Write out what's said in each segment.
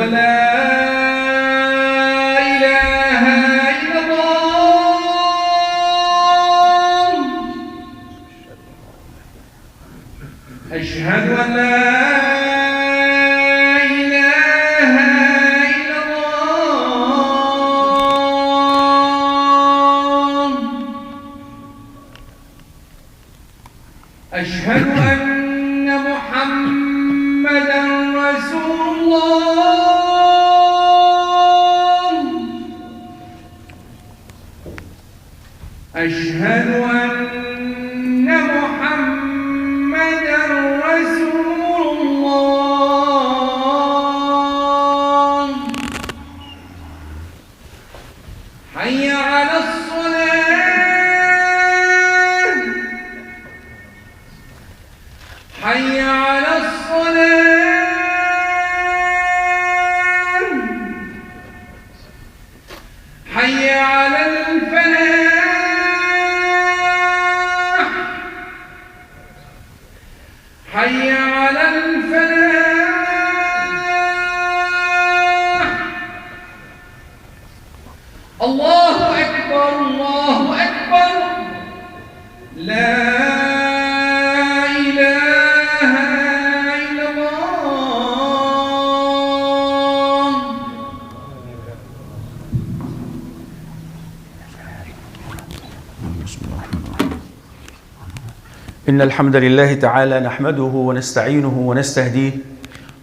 أن لا إله إلا الله أشهد أن لا إله إلا الله أشهد أن محمدًا رسول الله أشهد أن محمدًا رسول الله حي على الصلاة حي على الصلاة حي على الفلاح حي على الفلاح الله أكبر الله أكبر لا إله إلا الله إن الحمد لله تعالى نحمده ونستعينه ونستهديه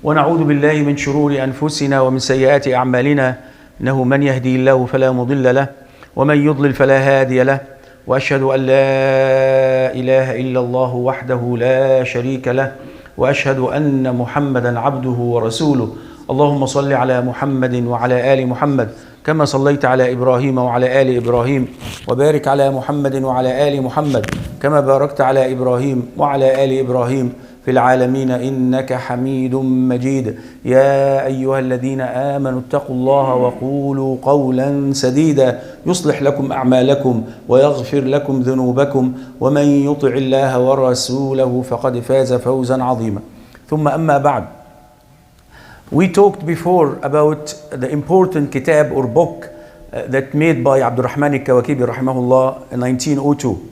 ونعوذ بالله من شرور أنفسنا ومن سيئات أعمالنا إنه من يهدي الله فلا مضل له ومن يضلل فلا هادي له وأشهد أن لا إله إلا الله وحده لا شريك له وأشهد أن محمدا عبده ورسوله اللهم صل على محمد وعلى آل محمد كما صليت على إبراهيم وعلى آل إبراهيم وبارك على محمد وعلى آل محمد كما باركت على إبراهيم وعلى آل إبراهيم في العالمين إنك حميد مجيد يا أيها الذين آمنوا اتقوا الله وقولوا قولا سديدا يصلح لكم أعمالكم ويغفر لكم ذنوبكم ومن يطع الله ورسوله فقد فاز فوزا عظيما ثم أما بعد. We talked before about the important kitab or book that made by Abdul Rahman al-Kawakibi rahimahullah in 1902.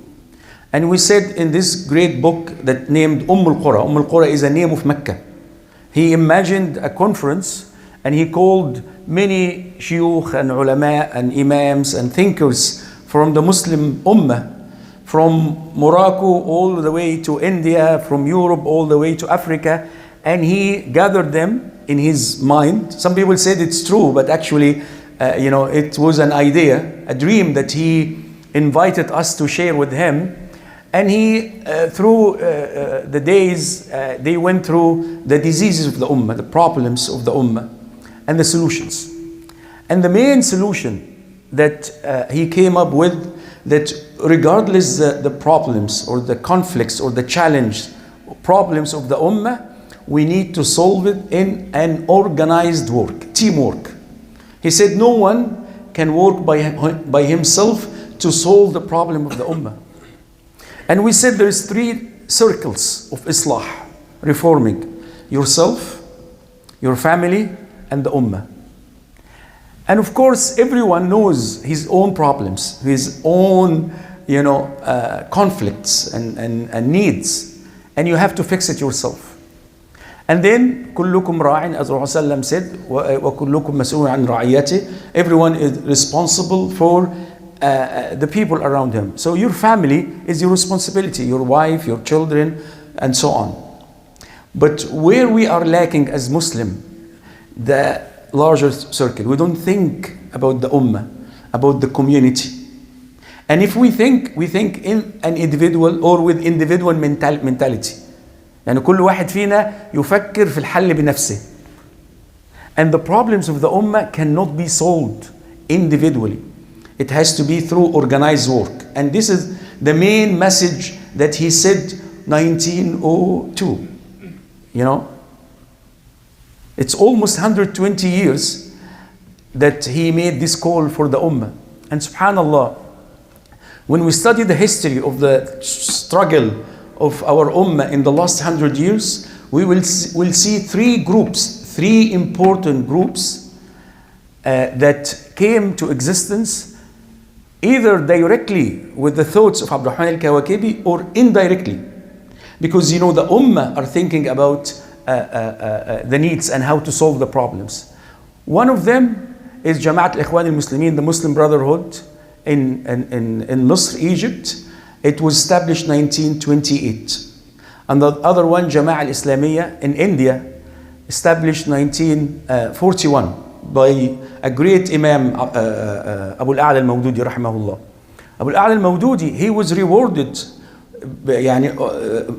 And we said in this great book that named Umm al-Qura is a name of Mecca. He imagined a conference and he called many shuyukh and ulama and imams and thinkers from the Muslim ummah, from Morocco all the way to India, from Europe all the way to Africa, and he gathered them in his mind. Some people said it's true, but actually, it was an idea, a dream that he invited us to share with him. And he, through the days, they went through the diseases of the ummah, the problems of the ummah, and the solutions. And the main solution that he came up with, that regardless the problems or the conflicts or the challenge problems of the ummah, we need to solve it in an organized work, teamwork. He said no one can work by himself to solve the problem of the ummah. And we said there's 3 circles of Islah, reforming: yourself, your family, and the ummah. And of course, everyone knows his own problems, his own, conflicts and needs, and you have to fix it yourself. And then كلكم راع, as Rasulullah said, وكلكم مسؤول عن رعيته. Everyone is responsible for the people around him. So your family is your responsibility, your wife, your children, and so on. But where we are lacking as Muslim, the larger circle, we don't think about the ummah, about the community. And if we think in an individual or with individual mentality. يعني كل واحد فينا يفكر في الحل بنفسه. And the problems of the ummah cannot be solved individually. It has to be through organized work. And this is the main message that he said 1902. It's almost 120 years that he made this call for the ummah. And subhanallah, when we study the history of the struggle of our ummah in the last 100 years, we will see 3 groups, three important groups that came to existence either directly with the thoughts of Abdul Rahman al-Kawakibi or indirectly. Because you know the Ummah are thinking about the needs and how to solve the problems. One of them is Jama'at al-Ikhwan al-Muslimin, the Muslim Brotherhood in Misr, Egypt. It was established 1928. And the other one, Jama'at al-Islamiyya in India, established 1941 by a great Imam, Abul al-Mawdudi rahimahullah. Abul al-Mawdudi, he was rewarded يعني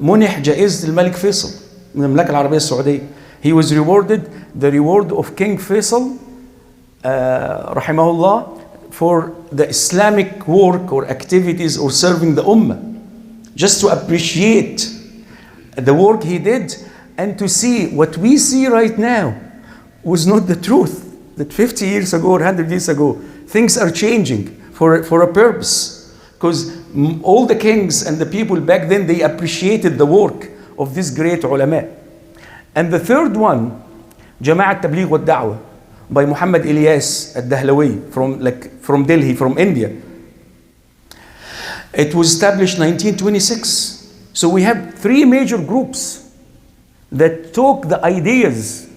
منح جائزة الملك فيصل من المملكة العربية السعودية. He was rewarded the reward of King Faisal rahimahullah for the Islamic work or activities or serving the Ummah, just to appreciate the work he did and to see what we see right now was not the truth. That 50 years ago or 100 years ago, things are changing for a purpose. Because all the kings and the people back then, they appreciated the work of this great ulama. And the third one, Jama'at Tabligh wa Da'wah by Muhammad Ilyas al-Dahlawi from Delhi, from India. It was established 1926. So we have three major groups that took the ideas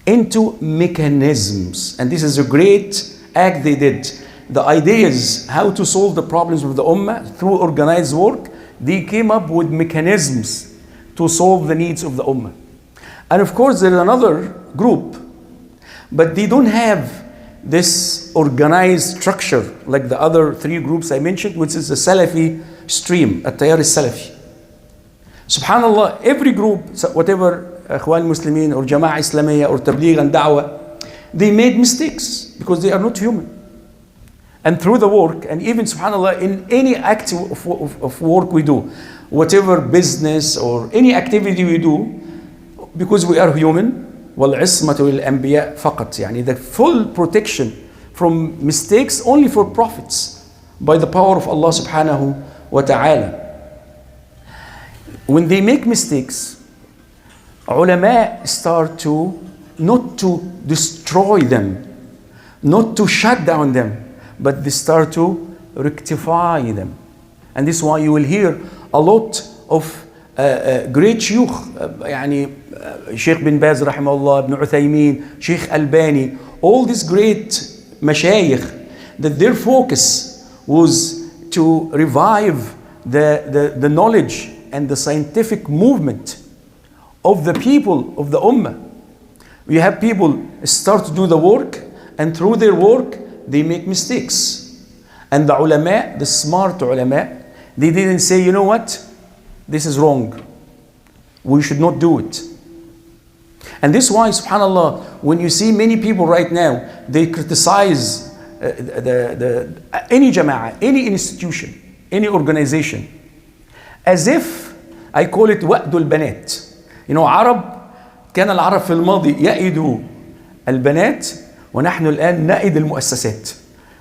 into mechanisms. And this is a great act they did. The ideas how to solve the problems of the Ummah through organized work, they came up with mechanisms to solve the needs of the Ummah. And of course there is another group, but they don't have this organized structure like the other three groups I mentioned, which is the Salafi stream, at-Tayar al-Salafi. Subhanallah, every group, whatever Ikhwan Muslimin or Jama'ah Islamiyya or Tabligh and Da'wah, they made mistakes because they are not human. And through the work, and even subhanAllah, in any act of work we do, whatever business or any activity we do, because we are human, وَالْعِصْمَةُ لِلْأَنْبِيَاءِ فَقَط, يعني the full protection from mistakes only for prophets by the power of Allah subhanahu wa ta'ala. When they make mistakes, ulama start to not to destroy them, not to shut down them, but they start to rectify them. And this is why you will hear a lot of great shuyukh, يعني Sheikh bin Baz rahimahullah, Ibn Uthaymin, Sheikh Albani, all these great mashayikh, that their focus was to revive the knowledge and the scientific movement of the people of the Ummah. We have people start to do the work, and through their work, they make mistakes. And the ulama, the smart ulama, they didn't say, you know what, this is wrong, we should not do it. And this is why, subhanAllah, when you see many people right now, they criticize any jama'ah, any institution, any organization, as if, I call it وأد البنات. You know, عرب, كان العرب في الماضي يأيدوا البنات ونحن الآن نأيد المؤسسات.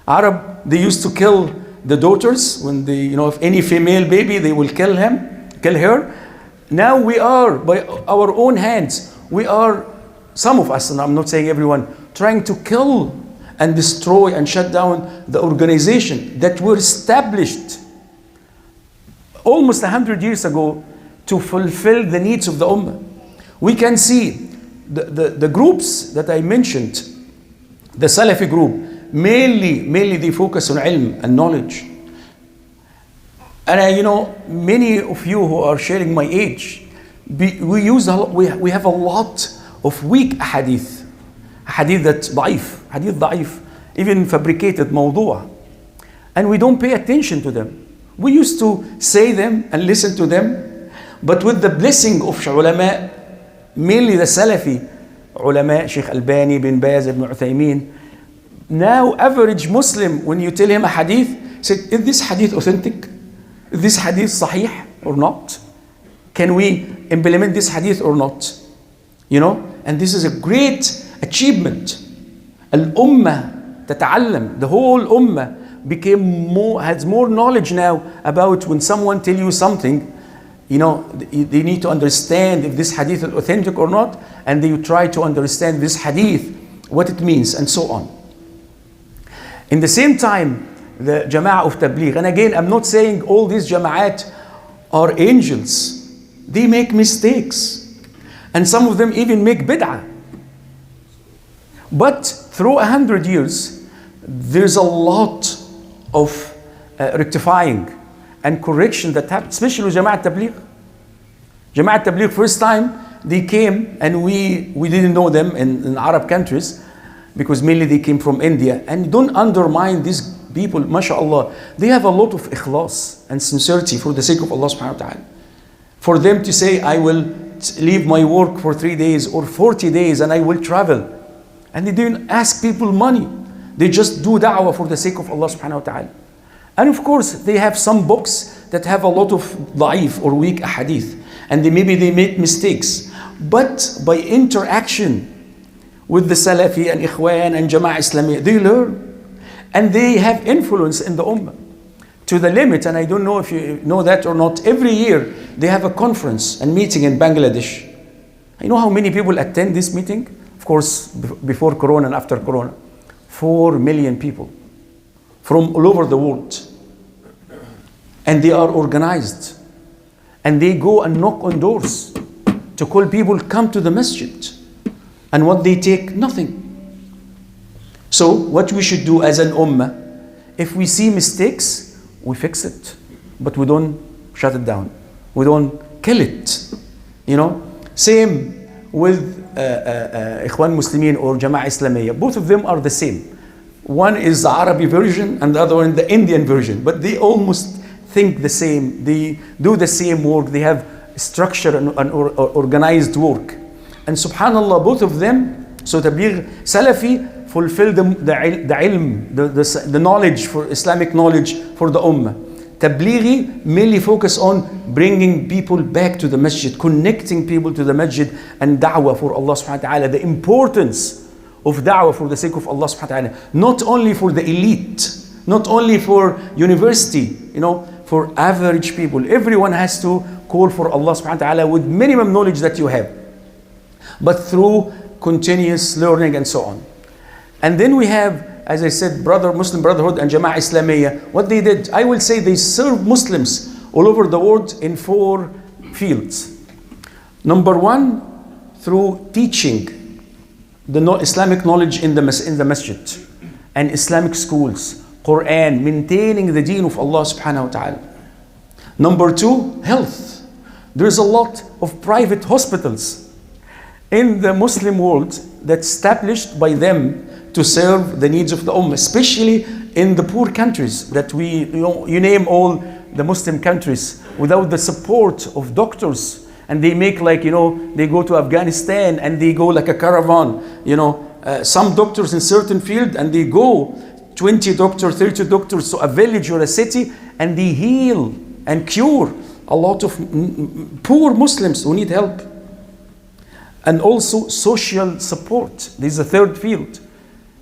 Arab, they used to kill the daughters when they, you know, if any female baby, they will kill her. Now we are, by our own hands, we are, some of us, and I'm not saying everyone, trying to kill and destroy and shut down the organization that were established almost 100 years ago to fulfill the needs of the Ummah. We can see the groups that I mentioned, the Salafi group, mainly they focus on ilm and knowledge. And you know, many of you who are sharing my age, we have a lot of weak hadith that's ضعيف, even fabricated موضوع, and we don't pay attention to them. We used to say them and listen to them, but with the blessing of ulama, mainly the Salafi ulama, Sheikh Albani, bin Baz, Ibn Uthaymin, now average Muslim, when you tell him a hadith, say, is this hadith authentic? Is this hadith sahih or not? Can we implement this hadith or not? You know, and this is a great achievement. Al-Ummah tata'allam, the whole Ummah has more knowledge now about when someone tell you something, they need to understand if this hadith is authentic or not, and they try to understand this hadith, what it means, and so on. In the same time, the Jama'ah of Tabligh, and again, I'm not saying all these Jama'at are angels. They make mistakes. And some of them even make bid'ah. But through 100 years, there's a lot of rectifying and correction that happened, especially with Jama'at Tabligh. Jama'at Tabligh, first time they came, and we didn't know them in Arab countries, because mainly they came from India. And don't undermine these people, mashallah. They have a lot of ikhlas and sincerity for the sake of Allah subhanahu wa ta'ala. For them to say, I will leave my work for 3 days or 40 days and I will travel. And they didn't ask people money. They just do da'wah for the sake of Allah subhanahu wa ta'ala. And of course, they have some books that have a lot of da'if or weak hadith. And maybe they make mistakes. But by interaction with the Salafi and Ikhwan and Jama'ah Islamiyya, they learn. And they have influence in the Ummah. To the limit, and I don't know if you know that or not, every year they have a conference and meeting in Bangladesh. You know how many people attend this meeting? Of course, before Corona and after Corona. 4 million people from all over the world. And they are organized. And they go and knock on doors to call people, come to the masjid. And what they take, nothing. So what we should do as an ummah, if we see mistakes, we fix it. But we don't shut it down. We don't kill it. Same with Ikhwan Muslimin or Jama'ah Islamiyya. Both of them are the same. One is the Arabic version and the other one the Indian version. But they almost think the same. They do the same work. They have structure and organized work. And subhanallah, both of them, so Tabligh Salafi, fulfill the ilm, the knowledge, for Islamic knowledge for the ummah. Tablighi mainly focus on bringing people back to the masjid, connecting people to the masjid, and da'wah for Allah subhanahu wa ta'ala, the importance of da'wah for the sake of Allah subhanahu wa ta'ala, not only for the elite, not only for university, for average people. Everyone has to call for Allah subhanahu wa ta'ala with minimum knowledge that you have, but through continuous learning and so on. And then we have, as I said, Muslim Brotherhood and Jama'ah Islamiyya. What they did, I will say they serve Muslims all over the world in 4 fields. Number 1, through teaching the Islamic knowledge in the masjid and Islamic schools, Quran, maintaining the deen of Allah subhanahu wa ta'ala. Number 2, health. There's a lot of private hospitals in the Muslim world that's established by them to serve the needs of the ummah, especially in the poor countries that you name all the Muslim countries, without the support of doctors. And they make they go to Afghanistan and they go like a caravan, some doctors in certain field, and they go 20 doctors, 30 doctors to a village or a city, and they heal and cure a lot of poor Muslims who need help. And also social support. This is the 3rd field.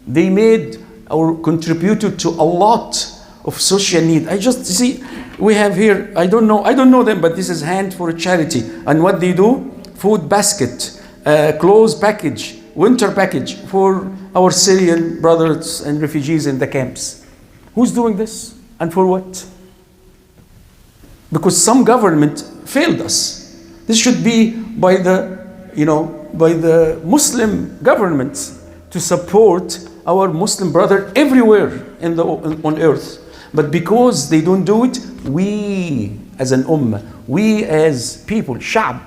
They made or contributed to a lot of social need. I just see, we have here, I don't know them, but this is Hand for Charity. And what they do, food basket, clothes package, winter package for our Syrian brothers and refugees in the camps. Who's doing this? And for what? Because some government failed us. This should be by the Muslim governments to support our Muslim brother everywhere on earth. But because they don't do it, we as an ummah, we as people, sha'b,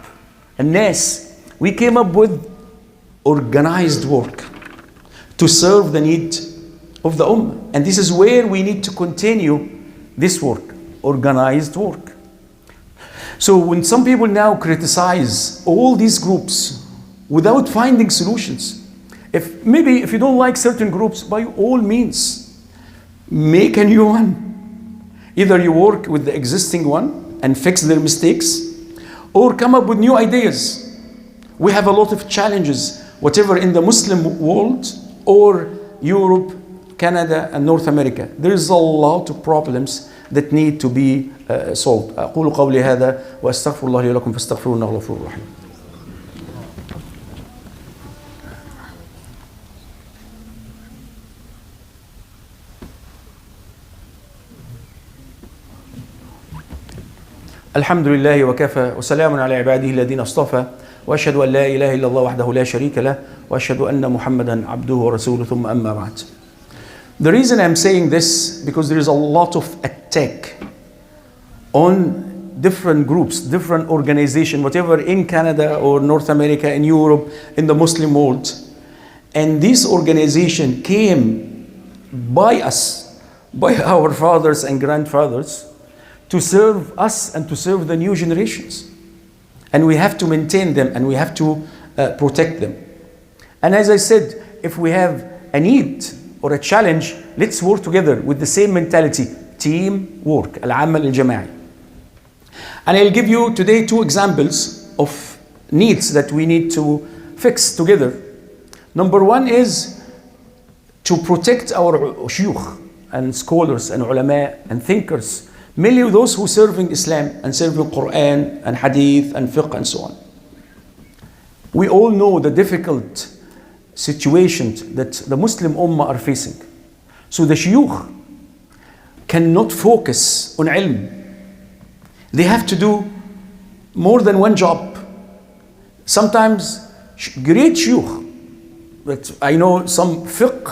and nas, we came up with organized work to serve the need of the ummah. And this is where we need to continue this work, organized work. So when some people now criticize all these groups without finding solutions, if you don't like certain groups, by all means, make a new one. Either you work with the existing one and fix their mistakes, or come up with new ideas. We have a lot of challenges, whatever in the Muslim world or Europe, Canada, and North America. There is a lot of problems that need to be solved. أقول قولي هذا وأستغفر الله لي ولكم فاستغفروه إنه غفور رحيم. الحمد لله وكفى وسلام على عباده الذين اصطفى وأشهد أن لا إله إلا الله وحده لا شريك له وأشهد أن محمدا عبده ورسوله ثم أما بعد. The reason I'm saying this because there is a lot of attack on different groups, different organizations, whatever in Canada or North America, in Europe, in the Muslim world. And this organization came by us, by our fathers and grandfathers, to serve us and to serve the new generations. And we have to maintain them and we have to protect them. And as I said, if we have a need or a challenge, let's work together with the same mentality, team work, العمل الجماعي. And I'll give you today 2 examples of needs that we need to fix together. Number 1 is to protect our shuyukh and scholars and ulama and thinkers, mainly those who serve in Islam and serve in Quran and Hadith and fiqh and so on. We all know the difficult situations that the Muslim Ummah are facing. So the shuyukh cannot focus on ilm. They have to do more than one job. Sometimes great shuyukh, but I know some fiqh,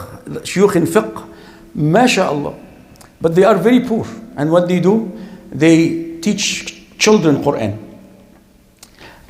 shuyukh in fiqh, mashallah, but they are very poor. And what they do? They teach children Quran.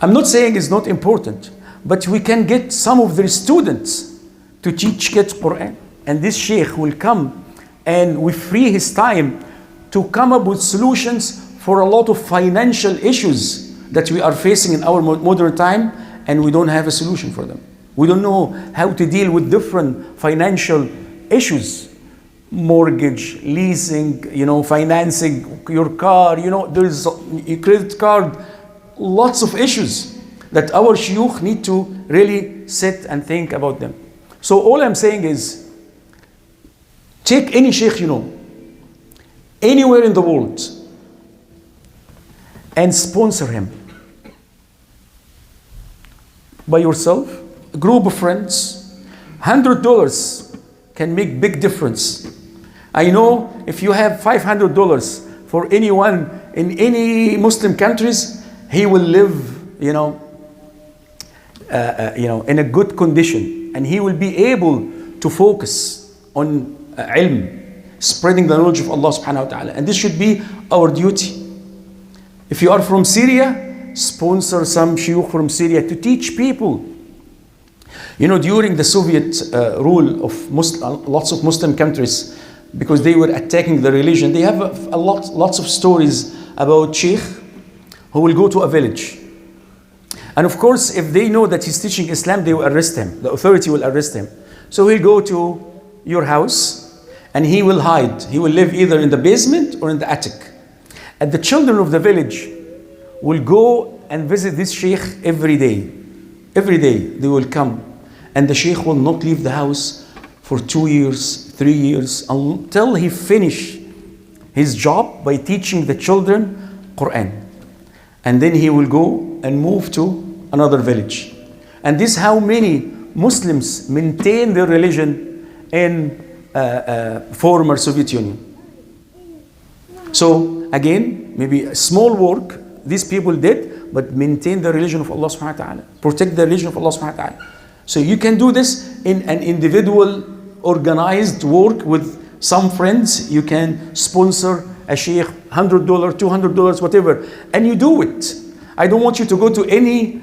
I'm not saying it's not important, but we can get some of their students to teach kids Quran. And this sheikh will come and we free his time to come up with solutions for a lot of financial issues that we are facing in our modern time, and we don't have a solution for them. We don't know how to deal with different financial issues. Mortgage, leasing, financing your car, there's a credit card, lots of issues that our shuyukh need to really sit and think about them. So all I'm saying is, take any sheikh anywhere in the world, and sponsor him. By yourself, a group of friends, $100 can make big difference. I know if you have $500 for anyone in any Muslim countries, he will live, in a good condition, and he will be able to focus on ilm, spreading the knowledge of Allah subhanahu wa ta'ala. And this should be our duty. If you are from Syria, sponsor some shuyukh from Syria to teach people. During the Soviet rule of lots of Muslim countries, because they were attacking the religion, they have lots of stories about sheikh who will go to a village. And of course, if they know that he's teaching Islam, they will arrest him. The authority will arrest him. So he'll go to your house and he will hide. He will live either in the basement or in the attic. And the children of the village will go and visit this sheikh every day. Every day they will come. And the sheikh will not leave the house for 2 years, 3 years, until he finish his job by teaching the children Quran. And then he will go and move to another village. And this is how many Muslims maintain their religion in former Soviet Union. So again, maybe a small work these people did, but maintain the religion of Allah subhanahu wa ta'ala. Protect the religion of Allah subhanahu wa ta'ala. So you can do this in an individual organized work with some friends. You can sponsor a sheikh, $100, $200, whatever, and you do it. I don't want you to go to any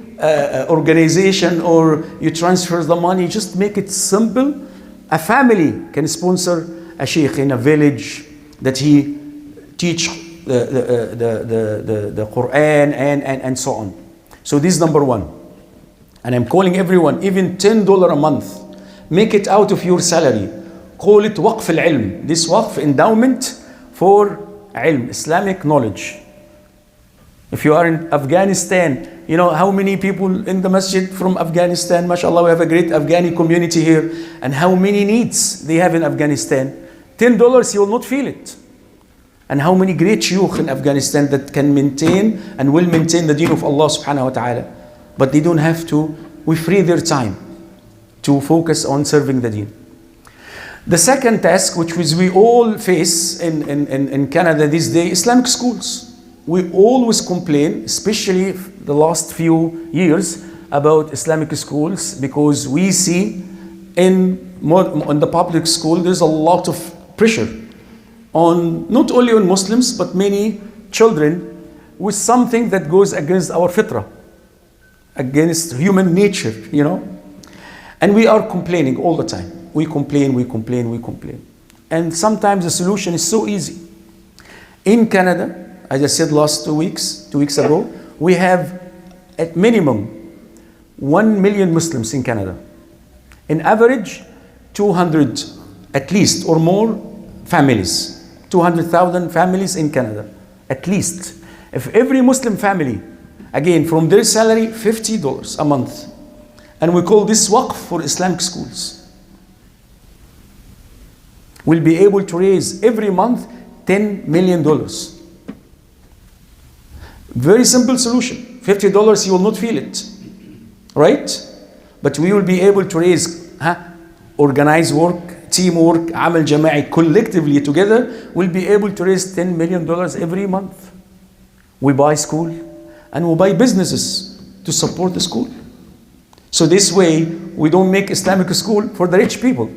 organization or you transfer the money. Just make it simple. A family can sponsor a sheikh in a village that he teach the Quran and so on. So this is number 1. And I'm calling everyone, even $10 a month, make it out of your salary. Call it waqf al-ilm. This waqf, endowment for ilm, Islamic knowledge. If you are in Afghanistan, you know how many people in the masjid from Afghanistan, mashallah, we have a great Afghani community here, and how many needs they have in Afghanistan. $10, you will not feel it. And how many great shuyukh in Afghanistan that can maintain and will maintain the deen of Allah subhanahu wa ta'ala. But they don't have to, we free their time to focus on serving the deen. The second task, which we all face in Canada these days, Islamic schools. We always complain, especially the last few years, about Islamic schools, because we see in the public school there's a lot of pressure on not only on Muslims but many children with something that goes against our fitrah, against human nature, you know. And we are complaining all the time. We complain. And sometimes the solution is so easy. In Canada, as I said two weeks ago, we have at minimum 1 million Muslims in Canada. In average, 200 at least or more families. 200,000 families in Canada, at least. If every Muslim family, again, from their salary, $50 a month, and we call this waqf for Islamic schools, we'll be able to raise every month $10 million. Very simple solution. $50, you will not feel it, right? But we will be able to raise, organized work, teamwork, amal jama'i, collectively together, we'll be able to raise $10 million every month. We buy school and we buy businesses to support the school. So this way, we don't make Islamic school for the rich people,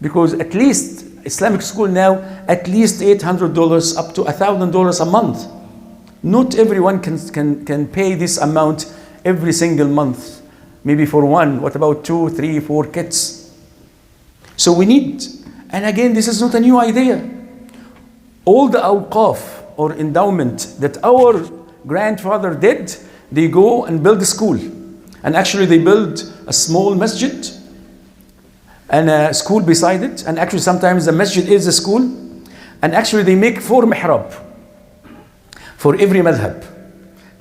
because at least Islamic school now, at least $800 up to $1,000 a month. Not everyone can pay this amount every single month. Maybe for one, what about 2, 3, 4 kids? So we need, and again, this is not a new idea. All the awqaf or endowment that our grandfather did, they go and build a school. And actually they build a small masjid and a school beside it. And actually sometimes the masjid is a school. And actually they make 4 mihrab for every madhab.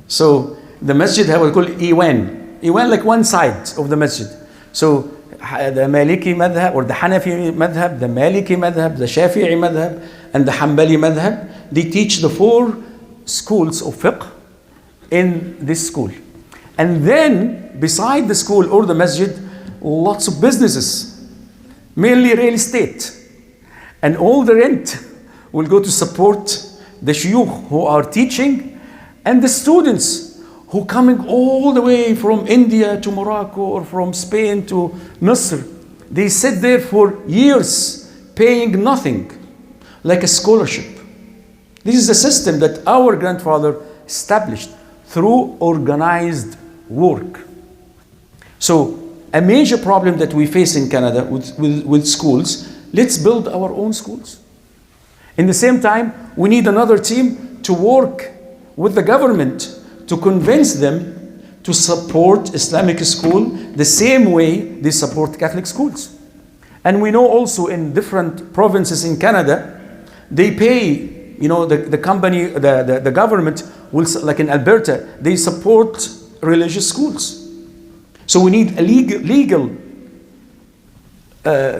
So the masjid have what we call Iwan. Iwan, like one side of the masjid. So the Maliki madhab or the Hanafi madhab, the Maliki madhab, the Shafi'i madhab, and the Hanbali madhab, they teach the 4 schools of fiqh in this school. And then beside the school or the masjid, lots of businesses, mainly real estate. And all the rent will go to support the shuyukh who are teaching and the students who coming all the way from India to Morocco or from Spain to Misr. They sit there for years paying nothing, like a scholarship. This is a system that our grandfather established through organized work. So a major problem that we face in Canada with schools, let's build our own schools. In the same time, we need another team to work with the government to convince them to support Islamic school the same way they support Catholic schools. And we know also in different provinces in Canada, they pay, you know, the company, the government will, like in Alberta, they support religious schools. So we need a legal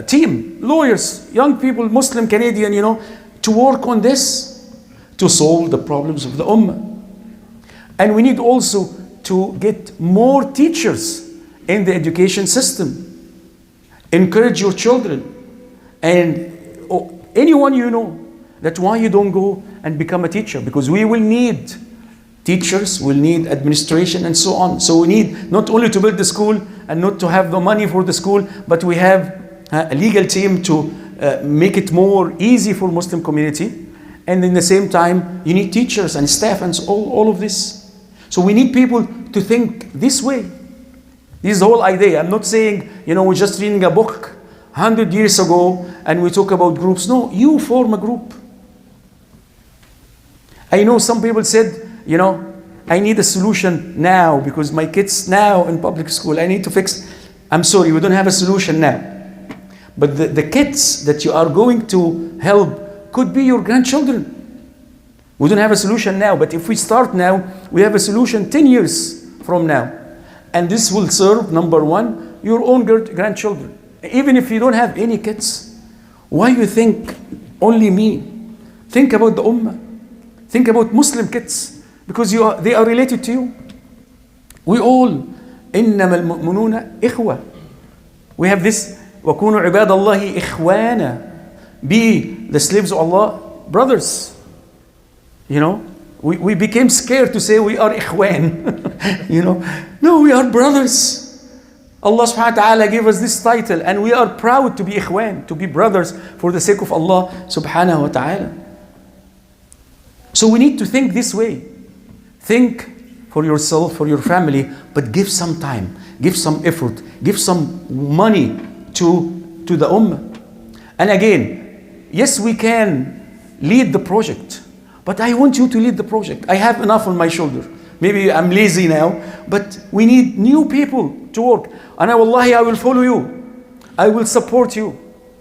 team, lawyers, young people, Muslim, Canadian, you know, to work on this, to solve the problems of the ummah. And we need also to get more teachers in the education system. Encourage your children. And anyone you know, that's why you don't go and become a teacher, because we will need teachers, will need administration and so on. So we need not only to build the school and not to have the money for the school, but we have a legal team to make it more easy for Muslim community. And in the same time, you need teachers and staff and all of this. So we need people to think this way. This is the whole idea. I'm not saying, you know, we're just reading a book 100 years ago and we talk about groups. No, you form a group. I know some people said, you know, I need a solution now because my kids now in public school, I need to fix. I'm sorry, we don't have a solution now. But the kids that you are going to help could be your grandchildren. We don't have a solution now, but if we start now, we have a solution 10 years from now. And this will serve, number one, your own grandchildren. Even if you don't have any kids, why you think only me? Think about the ummah. Think about Muslim kids, because they are related to you. We all, إنما المؤمنون إخوة. We have this, وكونوا عباد الله إخوانا. Be the slaves of Allah, brothers. You know, we became scared to say we are ikhwan. You know, no, we are brothers. Allah subhanahu wa ta'ala gave us this title, and we are proud to be ikhwan, to be brothers for the sake of Allah subhanahu wa ta'ala. So we need to think this way. Think for yourself, for your family, but give some time, give some effort, give some money to the ummah. And again, yes, we can lead the project, but I want you to lead the project. I have enough on my shoulder. Maybe I'm lazy now, but we need new people to work. And wallahi, I will follow you. I will support you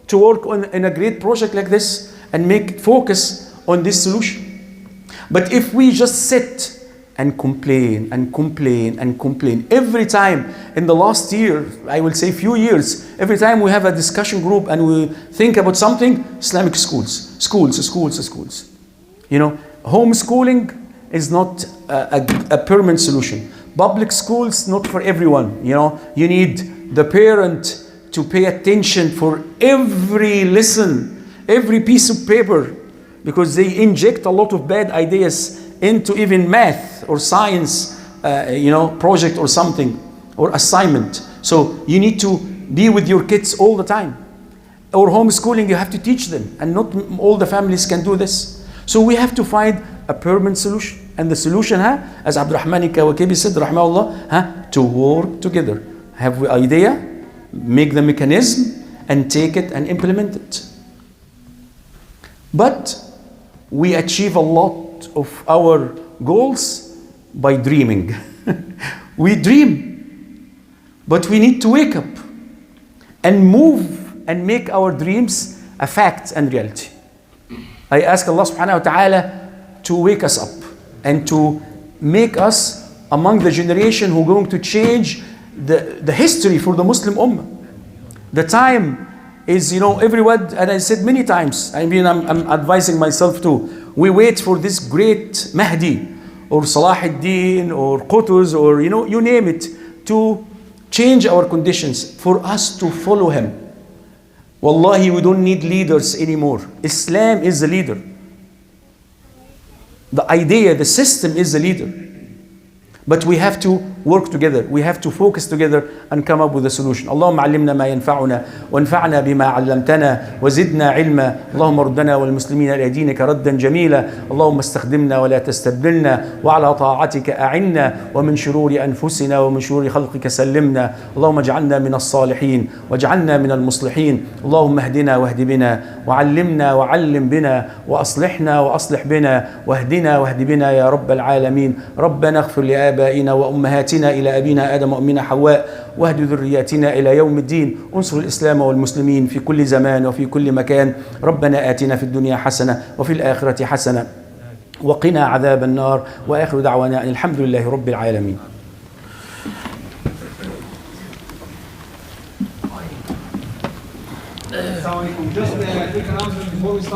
to work in a great project like this and focus on this solution. But if we just sit and complain and complain and complain every time, in the last year, I will say few years, every time we have a discussion group and we think about something, Islamic schools. You know, homeschooling is not a permanent solution. Public schools, not for everyone. You know, you need the parent to pay attention for every lesson, every piece of paper, because they inject a lot of bad ideas into even math or science, project or something, or assignment. So you need to be with your kids all the time. Or homeschooling, you have to teach them, and not all the families can do this. So we have to find a permanent solution. And the solution, as Abdul Rahman kawakibi said, rahimahullah, to work together. Have the idea, make the mechanism, and take it and implement it. But we achieve a lot of our goals by dreaming. We dream, but we need to wake up and move and make our dreams a fact and reality. I ask Allah subhanahu wa ta'ala to wake us up and to make us among the generation who are going to change the history for the Muslim Ummah. The time is, everyone, and I said many times, I'm advising myself too, we wait for this great Mahdi or Salah ad-Din or Qutuz or you name it, to change our conditions, for us to follow him. Wallahi, we don't need leaders anymore. Islam is the leader. The idea, the system is the leader. But we have to work together. We have to focus together and come up with a solution. اللهم علمنا ما ينفعنا وانفعنا بما علمتنا وزدنا علما. اللهم ردنا والمسلمين إلى دينك ردا جميلا. اللهم استخدمنا ولا تستبدلنا وعلى طاعتك أعنا ومن شرور أنفسنا ومن شرور خلقك سلمنا. اللهم اجعلنا من الصالحين واجعلنا من المصلحين. اللهم اهدنا واهد بنا وعلمنا وعلم بنا وأصلحنا وأصلح بنا واهدنا واهد بنا يا رب العالمين. ربنا اغفر لآبائنا وأمهاتنا إلى أبينا آدم وأمنا حواء واهد ذرياتنا إلى يوم الدين. انصر الإسلام والمسلمين في كل زمان وفي كل مكان. ربنا آتنا في الدنيا حسنة وفي الآخرة حسنة وقنا عذاب النار. وآخر دعوانا أن الحمد لله رب العالمين. Just a quick announcement before we start.